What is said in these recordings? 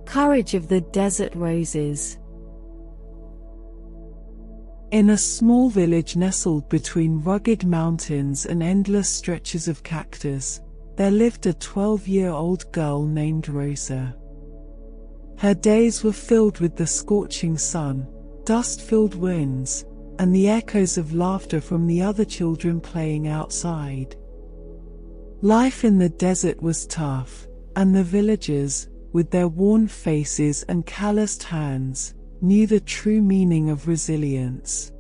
Courage of the Desert Roses. In a small village nestled between rugged mountains and endless stretches of cactus, there lived a 12-year-old girl named Rosa. Her days were filled with the scorching sun, dust-filled winds, and the echoes of laughter from the other children playing outside. Life in the desert was tough, and the villagers, with their worn faces and calloused hands, knew the true meaning of resilience.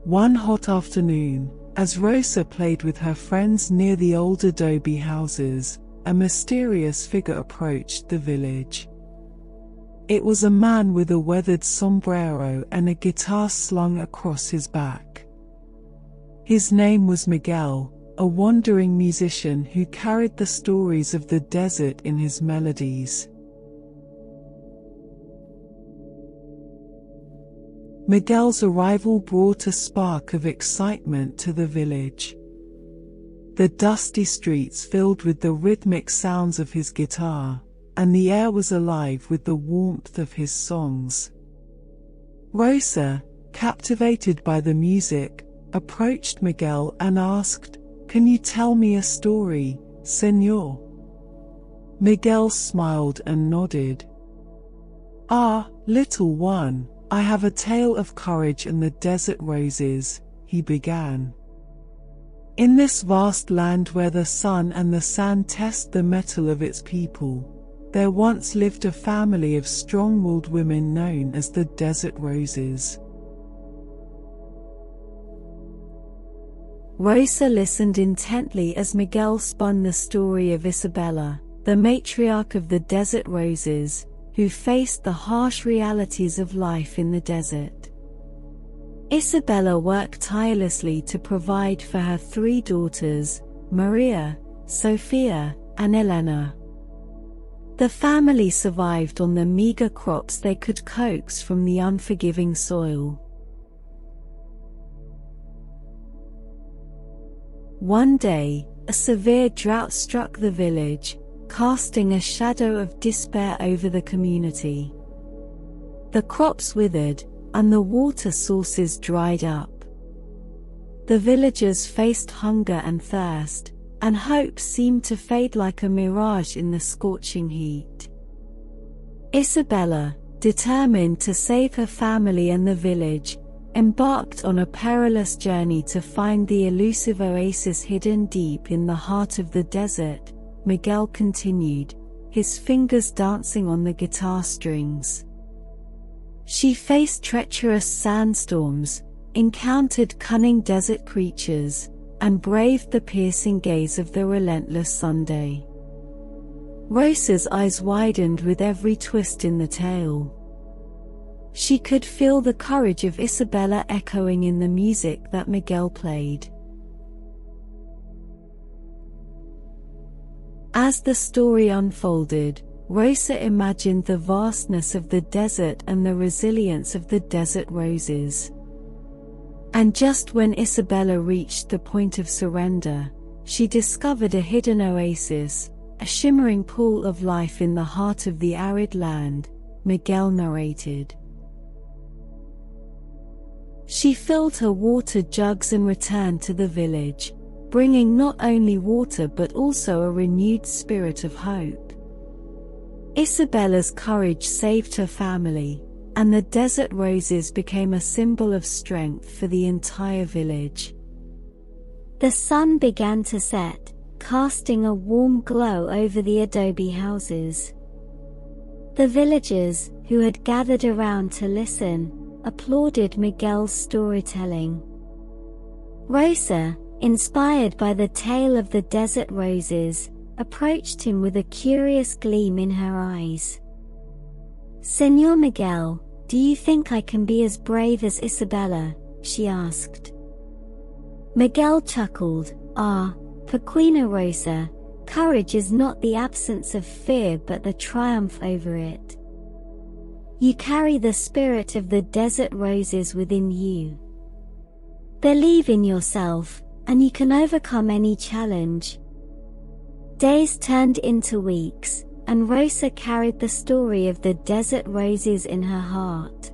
One hot afternoon, as Rosa played with her friends near the old adobe houses, a mysterious figure approached the village. It was a man with a weathered sombrero and a guitar slung across his back. His name was Miguel, a wandering musician who carried the stories of the desert in his melodies. Miguel's arrival brought a spark of excitement to the village. The dusty streets filled with the rhythmic sounds of his guitar, and the air was alive with the warmth of his songs. Rosa, captivated by the music, approached Miguel and asked, "Can you tell me a story, Señor?" Miguel smiled and nodded. "Ah, little one, I have a tale of courage and the desert roses," he began. "In this vast land where the sun and the sand test the mettle of its people, there once lived a family of strong-willed women known as the Desert Roses." Rosa listened intently as Miguel spun the story of Isabella, the matriarch of the Desert Roses, who faced the harsh realities of life in the desert. Isabella worked tirelessly to provide for her 3 daughters, Maria, Sofia, and Elena. The family survived on the meager crops they could coax from the unforgiving soil. One day, a severe drought struck the village, casting a shadow of despair over the community. The crops withered, and the water sources dried up. The villagers faced hunger and thirst, and hope seemed to fade like a mirage in the scorching heat. Isabella, determined to save her family and the village, embarked on a perilous journey to find the elusive oasis hidden deep in the heart of the desert. Miguel continued, his fingers dancing on the guitar strings. She faced treacherous sandstorms, encountered cunning desert creatures, and braved the piercing gaze of the relentless Sunday. Rosa's eyes widened with every twist in the tale. She could feel the courage of Isabella echoing in the music that Miguel played. As the story unfolded, Rosa imagined the vastness of the desert and the resilience of the desert roses. And just when Isabella reached the point of surrender, she discovered a hidden oasis, a shimmering pool of life in the heart of the arid land, Miguel narrated. She filled her water jugs and returned to the village, bringing not only water but also a renewed spirit of hope. Isabella's courage saved her family, and the desert roses became a symbol of strength for the entire village. The sun began to set, casting a warm glow over the adobe houses. The villagers, who had gathered around to listen, applauded Miguel's storytelling. Rosa, inspired by the tale of the desert roses, approached him with a curious gleam in her eyes. "Señor Miguel, do you think I can be as brave as Isabella?" she asked. Miguel chuckled, "Ah, Pequeña Rosa, courage is not the absence of fear but the triumph over it. You carry the spirit of the desert roses within you. Believe in yourself, and you can overcome any challenge." Days turned into weeks, and Rosa carried the story of the desert roses in her heart.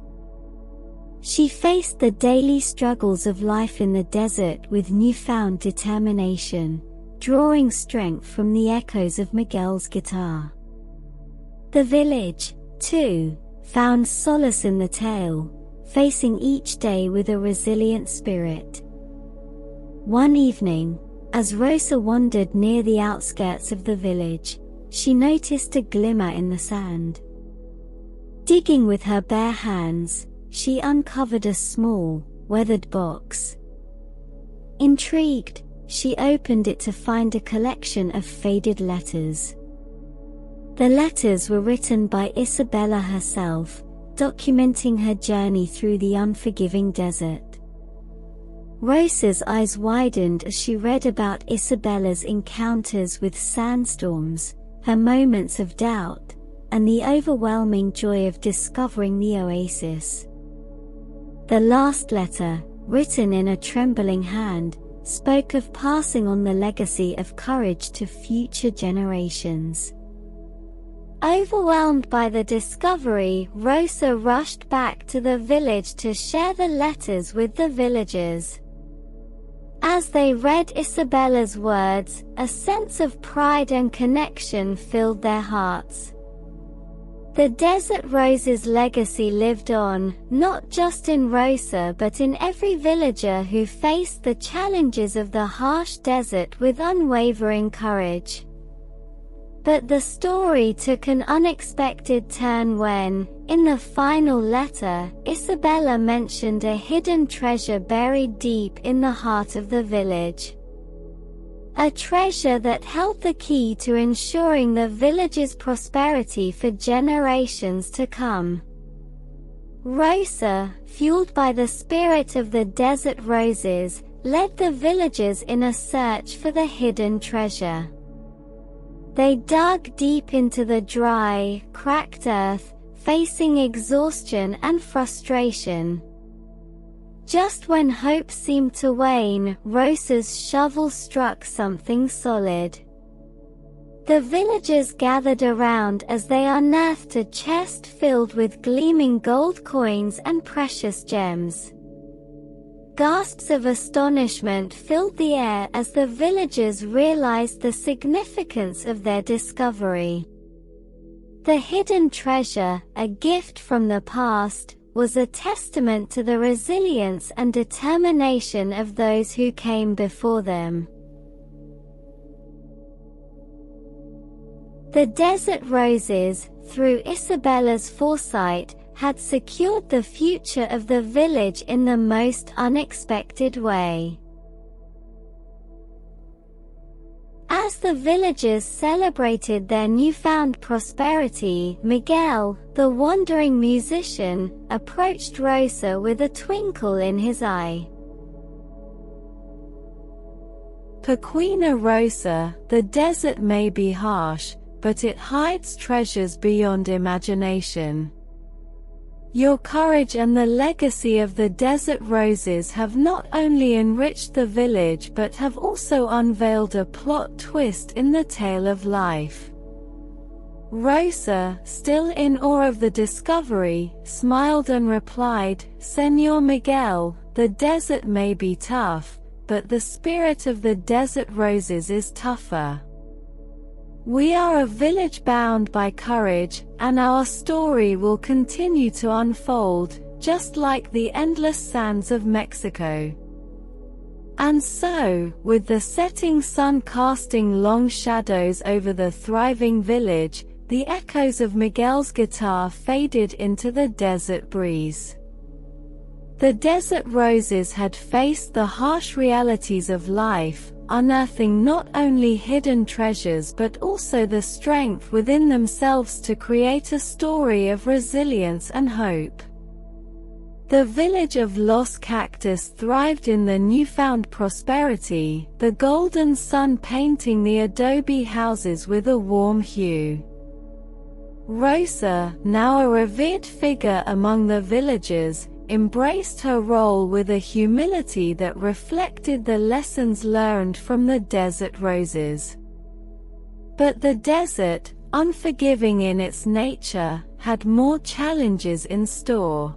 She faced the daily struggles of life in the desert with newfound determination, drawing strength from the echoes of Miguel's guitar. The village, too, found solace in the tale, facing each day with a resilient spirit. One evening, as Rosa wandered near the outskirts of the village, she noticed a glimmer in the sand. Digging with her bare hands, she uncovered a small, weathered box. Intrigued, she opened it to find a collection of faded letters. The letters were written by Isabella herself, documenting her journey through the unforgiving desert. Rosa's eyes widened as she read about Isabella's encounters with sandstorms, her moments of doubt, and the overwhelming joy of discovering the oasis. The last letter, written in a trembling hand, spoke of passing on the legacy of courage to future generations. Overwhelmed by the discovery, Rosa rushed back to the village to share the letters with the villagers. As they read Isabella's words, a sense of pride and connection filled their hearts. The desert rose's legacy lived on, not just in Rosa but in every villager who faced the challenges of the harsh desert with unwavering courage. But the story took an unexpected turn when, in the final letter, Isabella mentioned a hidden treasure buried deep in the heart of the village. A treasure that held the key to ensuring the village's prosperity for generations to come. Rosa, fueled by the spirit of the desert roses, led the villagers in a search for the hidden treasure. They dug deep into the dry, cracked earth, facing exhaustion and frustration. Just when hope seemed to wane, Rosa's shovel struck something solid. The villagers gathered around as they unearthed a chest filled with gleaming gold coins and precious gems. Gasps of astonishment filled the air as the villagers realized the significance of their discovery. The hidden treasure, a gift from the past, was a testament to the resilience and determination of those who came before them. The desert roses, through Isabella's foresight, had secured the future of the village in the most unexpected way. As the villagers celebrated their newfound prosperity, Miguel, the wandering musician, approached Rosa with a twinkle in his eye. Pequeña Rosa, the desert may be harsh, but it hides treasures beyond imagination. Your courage and the legacy of the desert roses have not only enriched the village but have also unveiled a plot twist in the tale of life. Rosa, still in awe of the discovery, smiled and replied, "Señor Miguel, the desert may be tough, but the spirit of the desert roses is tougher. We are a village bound by courage, and our story will continue to unfold, just like the endless sands of Mexico." And so, with the setting sun casting long shadows over the thriving village, the echoes of Miguel's guitar faded into the desert breeze. The desert roses had faced the harsh realities of life, unearthing not only hidden treasures but also the strength within themselves to create a story of resilience and hope. The village of Los Cactus thrived in the newfound prosperity, the golden sun painting the adobe houses with a warm hue. Rosa, now a revered figure among the villagers, embraced her role with a humility that reflected the lessons learned from the desert roses. But the desert, unforgiving in its nature, had more challenges in store.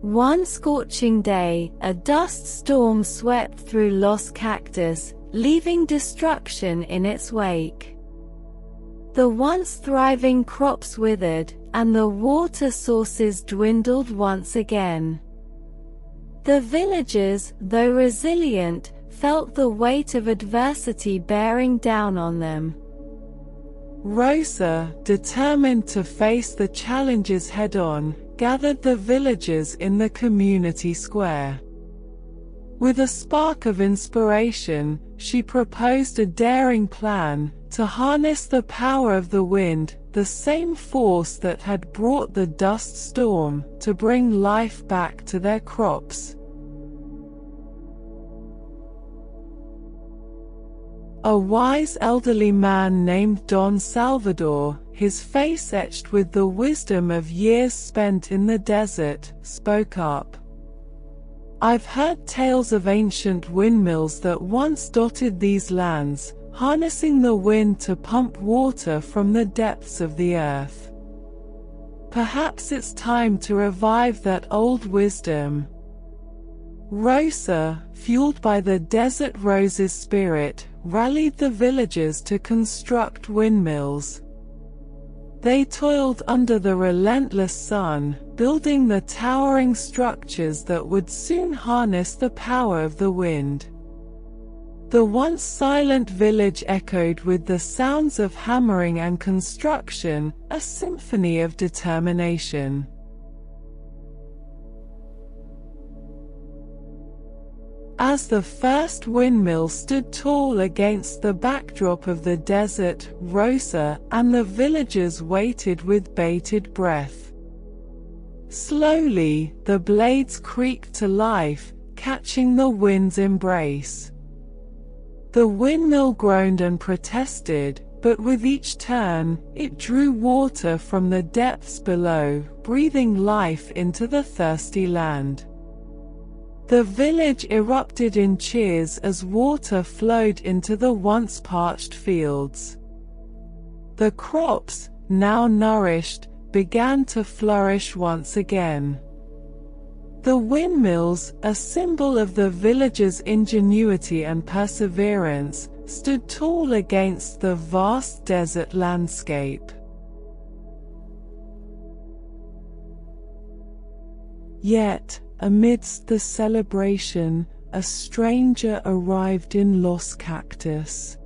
One scorching day, a dust storm swept through Los Cactus, leaving destruction in its wake. The once thriving crops withered, and the water sources dwindled once again. The villagers, though resilient, felt the weight of adversity bearing down on them. Rosa, determined to face the challenges head-on, gathered the villagers in the community square. With a spark of inspiration, she proposed a daring plan to harness the power of the wind, the same force that had brought the dust storm, to bring life back to their crops. A wise elderly man named Don Salvador, his face etched with the wisdom of years spent in the desert, spoke up. "I've heard tales of ancient windmills that once dotted these lands, harnessing the wind to pump water from the depths of the earth. Perhaps it's time to revive that old wisdom." Rosa, fueled by the desert rose's spirit, rallied the villagers to construct windmills. They toiled under the relentless sun, building the towering structures that would soon harness the power of the wind. The once silent village echoed with the sounds of hammering and construction, a symphony of determination. As the first windmill stood tall against the backdrop of the desert, Rosa and the villagers waited with bated breath. Slowly, the blades creaked to life, catching the wind's embrace. The windmill groaned and protested, but with each turn, it drew water from the depths below, breathing life into the thirsty land. The village erupted in cheers as water flowed into the once parched fields. The crops, now nourished, began to flourish once again. The windmills, a symbol of the villagers' ingenuity and perseverance, stood tall against the vast desert landscape. Yet, amidst the celebration, a stranger arrived in Los Cactus.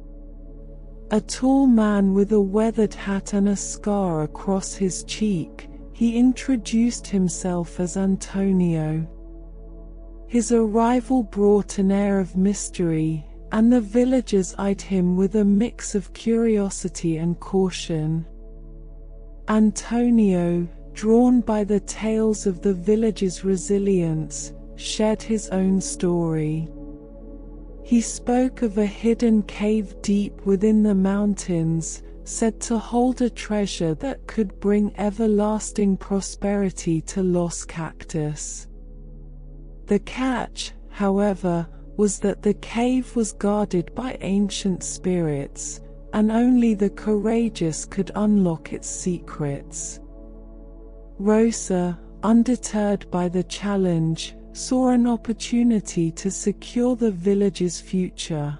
A tall man with a weathered hat and a scar across his cheek, he introduced himself as Antonio. His arrival brought an air of mystery, and the villagers eyed him with a mix of curiosity and caution. Antonio, drawn by the tales of the village's resilience, shared his own story. He spoke of a hidden cave deep within the mountains, said to hold a treasure that could bring everlasting prosperity to Los Cactus. The catch, however, was that the cave was guarded by ancient spirits, and only the courageous could unlock its secrets. Rosa, undeterred by the challenge, saw an opportunity to secure the village's future.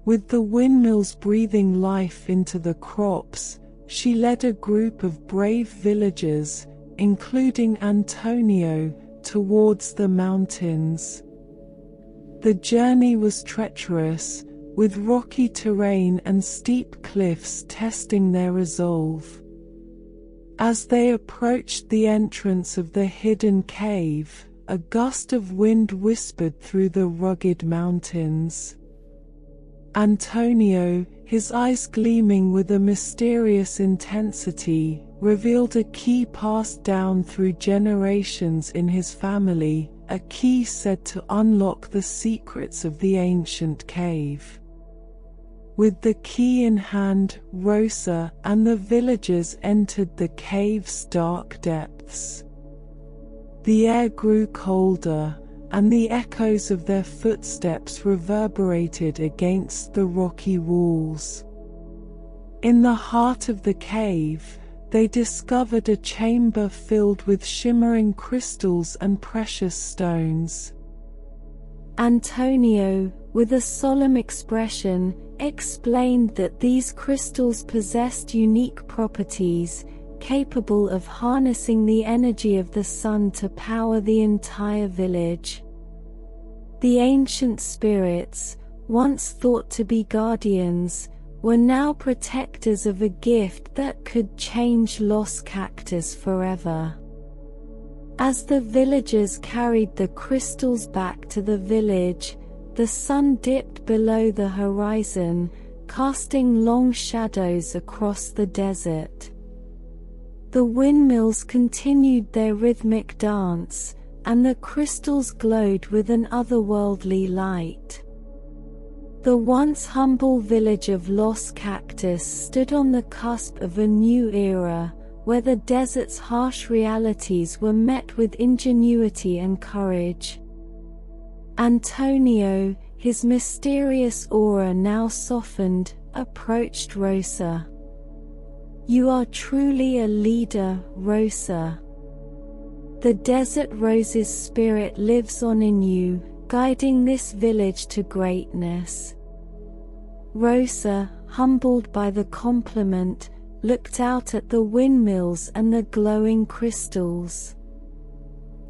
With the windmills breathing life into the crops, she led a group of brave villagers, including Antonio, towards the mountains. The journey was treacherous, with rocky terrain and steep cliffs testing their resolve. As they approached the entrance of the hidden cave, a gust of wind whispered through the rugged mountains. Antonio, his eyes gleaming with a mysterious intensity, revealed a key passed down through generations in his family, a key said to unlock the secrets of the ancient cave. With the key in hand, Rosa and the villagers entered the cave's dark depths. The air grew colder, and the echoes of their footsteps reverberated against the rocky walls. In the heart of the cave, they discovered a chamber filled with shimmering crystals and precious stones. Antonio, with a solemn expression, explained that these crystals possessed unique properties, capable of harnessing the energy of the sun to power the entire village. The ancient spirits, once thought to be guardians, were now protectors of a gift that could change Los Cactus forever. As the villagers carried the crystals back to the village, the sun dipped below the horizon, casting long shadows across the desert. The windmills continued their rhythmic dance, and the crystals glowed with an otherworldly light. The once humble village of Los Cactus stood on the cusp of a new era, where the desert's harsh realities were met with ingenuity and courage. Antonio, his mysterious aura now softened, approached Rosa. "You are truly a leader, Rosa. The desert rose's spirit lives on in you, guiding this village to greatness." Rosa, humbled by the compliment, looked out at the windmills and the glowing crystals.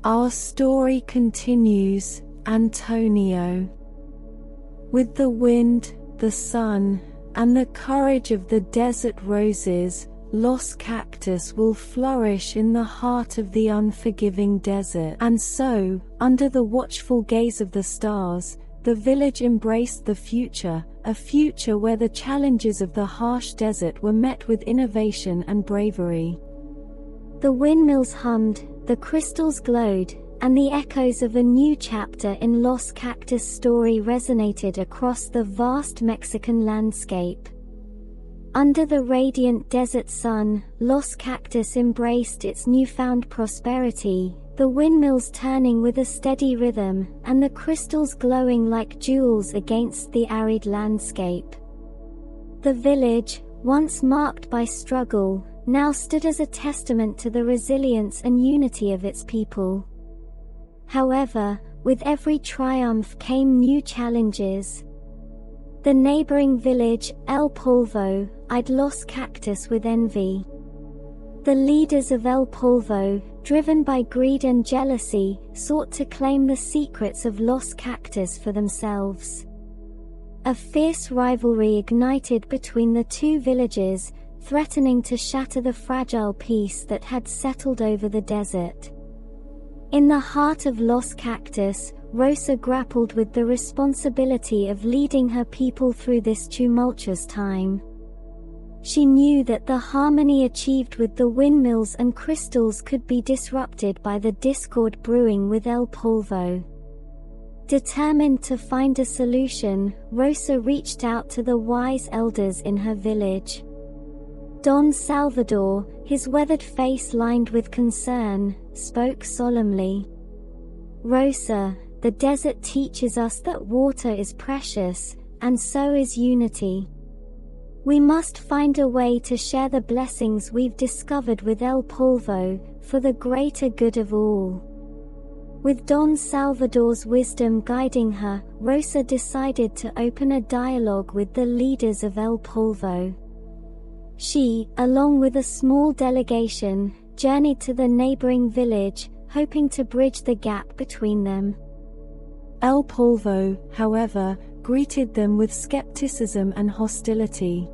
"Our story continues, Antonio. With the wind, the sun, and the courage of the desert roses, Los Cactus will flourish in the heart of the unforgiving desert." And so, under the watchful gaze of the stars, the village embraced the future, a future where the challenges of the harsh desert were met with innovation and bravery. The windmills hummed, the crystals glowed, and the echoes of a new chapter in Los Cactus' story resonated across the vast Mexican landscape. Under the radiant desert sun, Los Cactus embraced its newfound prosperity, the windmills turning with a steady rhythm, and the crystals glowing like jewels against the arid landscape. The village, once marked by struggle, now stood as a testament to the resilience and unity of its people. However, with every triumph came new challenges. The neighboring village, El Polvo, eyed Los Cactus with envy. The leaders of El Polvo, driven by greed and jealousy, sought to claim the secrets of Los Cactus for themselves. A fierce rivalry ignited between the two villages, threatening to shatter the fragile peace that had settled over the desert. In the heart of Los Cactus, Rosa grappled with the responsibility of leading her people through this tumultuous time. She knew that the harmony achieved with the windmills and crystals could be disrupted by the discord brewing with El Polvo. Determined to find a solution, Rosa reached out to the wise elders in her village. Don Salvador, his weathered face lined with concern, spoke solemnly. "Rosa, the desert teaches us that water is precious, and so is unity. We must find a way to share the blessings we've discovered with El Polvo, for the greater good of all." With Don Salvador's wisdom guiding her, Rosa decided to open a dialogue with the leaders of El Polvo. She, along with a small delegation, journeyed to the neighboring village, hoping to bridge the gap between them. El Polvo, however, greeted them with skepticism and hostility.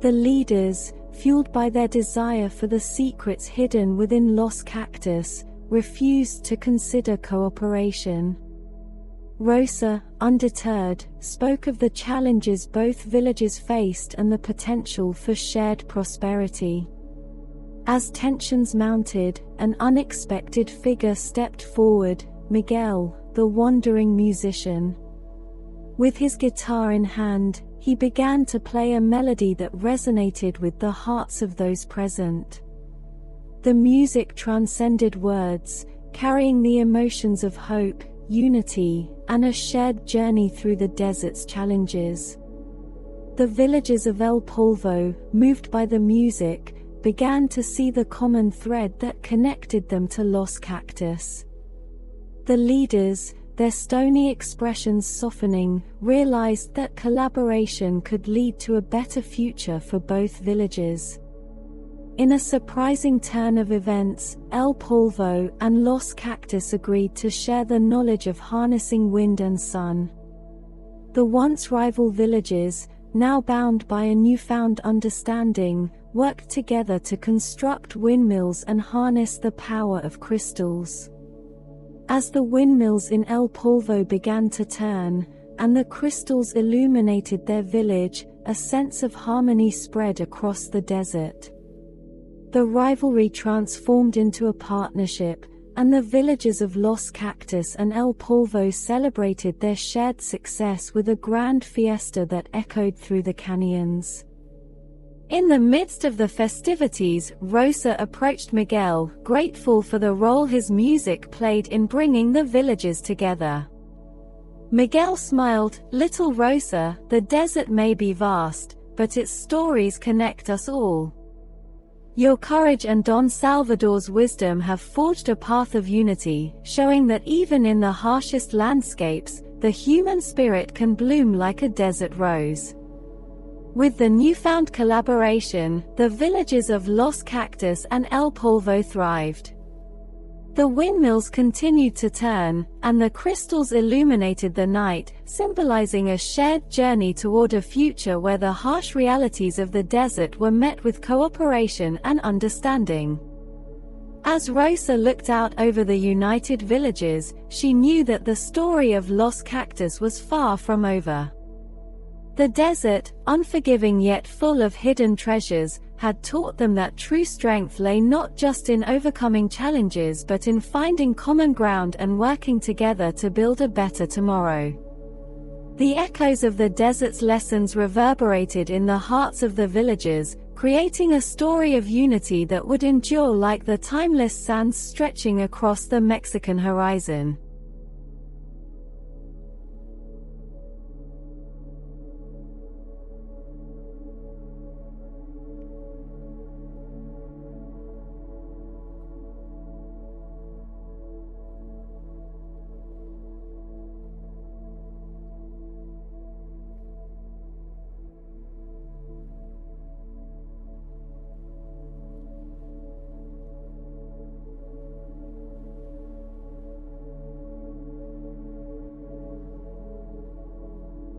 The leaders, fueled by their desire for the secrets hidden within Los Cactus, refused to consider cooperation. Rosa, undeterred, spoke of the challenges both villages faced and the potential for shared prosperity. As tensions mounted, an unexpected figure stepped forward, Miguel, the wandering musician. With his guitar in hand, he began to play a melody that resonated with the hearts of those present. The music transcended words, carrying the emotions of hope, unity, and a shared journey through the desert's challenges. The villagers of El Polvo, moved by the music, began to see the common thread that connected them to Los Cactus. The leaders, their stony expressions softening, realized that collaboration could lead to a better future for both villages. In a surprising turn of events, El Polvo and Los Cactus agreed to share the knowledge of harnessing wind and sun. The once rival villages, now bound by a newfound understanding, worked together to construct windmills and harness the power of crystals. As the windmills in El Polvo began to turn, and the crystals illuminated their village, a sense of harmony spread across the desert. The rivalry transformed into a partnership, and the villagers of Los Cactus and El Polvo celebrated their shared success with a grand fiesta that echoed through the canyons. In the midst of the festivities, Rosa approached Miguel, grateful for the role his music played in bringing the villagers together. Miguel smiled, "Little Rosa, the desert may be vast, but its stories connect us all. Your courage and Don Salvador's wisdom have forged a path of unity, showing that even in the harshest landscapes, the human spirit can bloom like a desert rose." With the newfound collaboration, the villages of Los Cactus and El Polvo thrived. The windmills continued to turn, and the crystals illuminated the night, symbolizing a shared journey toward a future where the harsh realities of the desert were met with cooperation and understanding. As Rosa looked out over the united villages, she knew that the story of Los Cactus was far from over. The desert, unforgiving yet full of hidden treasures, had taught them that true strength lay not just in overcoming challenges but in finding common ground and working together to build a better tomorrow. The echoes of the desert's lessons reverberated in the hearts of the villagers, creating a story of unity that would endure like the timeless sands stretching across the Mexican horizon.